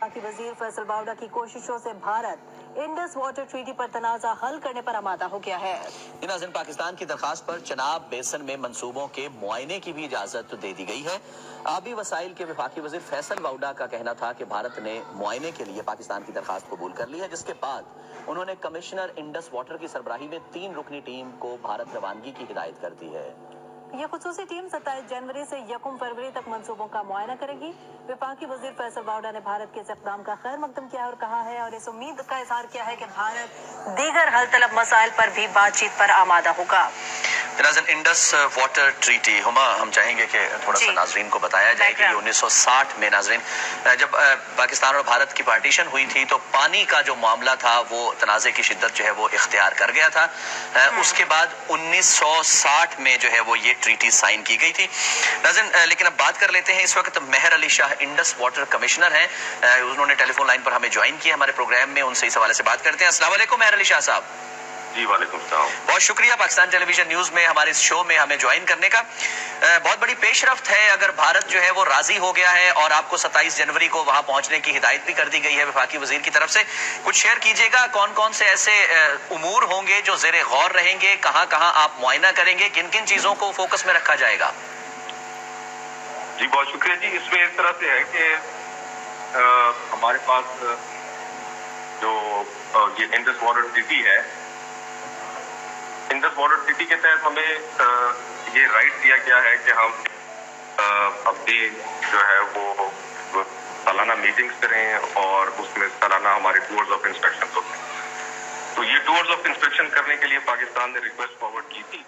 वफाकी वजीर फैसल बावड़ा की कोशिशों से भारत इंडस वाटर ट्रीटी पर तनाज़ा हल करने पर आमादा हो गया है। नाज़रीन, पाकिस्तान की दरखास्त पर चनाब बेसन में मंसूबों के मुआयने की भी इजाजत दे दी गई है। आबी वसाइल के वफाकी वजीर फैसल बावड़ा का कहना था कि भारत ने मुआयने के लिए पाकिस्तान की दरखास्त कबूल कर ली है, जिसके बाद उन्होंने कमिश्नर इंडस वाटर की सरबराही में 3 रुकनी टीम को भारत रवानगी की हिदायत कर दी है। ये खुसूसी टीम 27 जनवरी से 1 फरवरी तक मंसूबों का मुआयना करेगी। वफाकी वजीर फैसल बावड़ा ने भारत के इस इक़दाम का खैर मकदम किया और कहा है और इस उम्मीद का इजहार किया है कि भारत दीगर हल तलब मसाइल पर भी बातचीत पर आमादा होगा। इंडस वाटर ट्रीटी हुमा, हम चाहेंगे कि थोड़ा सा नाजरीन को बताया जाए कि 1960 में नाजरीन जब पाकिस्तान और भारत की पार्टीशन हुई थी तो पानी का जो मामला था वो तनाज़े की शिद्दत जो है वो इख्तियार कर गया था। उसके बाद 1960 में जो है वो ये ट्रीटी साइन की गई थी नाज़रीन। लेकिन अब बात कर लेते हैं, इस वक्त Mehar Ali Shah Indus water commissioner हैं, उन्होंने टेलीफोन लाइन पर हमें ज्वाइन किया हमारे प्रोग्राम में। उनसे इस हवाले से बात करते हैं। अस्सलाम वालेकुम मेहर अली शाह साहब। जी वालेकुम सलाम। बहुत शुक्रिया पाकिस्तान टेलीविजन न्यूज में हमारे इस शो में हमें ज्वाइन करने का। बहुत बड़ी पेशरफ्त है अगर भारत जो है वो राजी हो गया है और आपको 27 जनवरी को वहां पहुंचने की हिदायत भी कर दी गई है वफाकी वजीर की तरफ से। कुछ शेयर कीजिएगा, कौन कौन से ऐसे उमूर होंगे जो ज़ेरे गौर रहेंगे, कहां कहां आप मुआयना करेंगे, किन किन चीजों को फोकस में रखा जाएगा? जी बहुत शुक्रिया जी। इसमें इस तरह से है कि हमारे पास जो ये इंडस वाटर ट्रीटी है, इंडस वाटर ट्रीटी के तहत हमें ये राइट दिया गया है कि हम अपनी जो है वो सालाना मीटिंग्स करें और उसमें सालाना हमारे टूर्स ऑफ इंस्पेक्शन होते हैं। तो ये टूर्स ऑफ इंस्पेक्शन करने के लिए पाकिस्तान ने रिक्वेस्ट फॉरवर्ड की थी।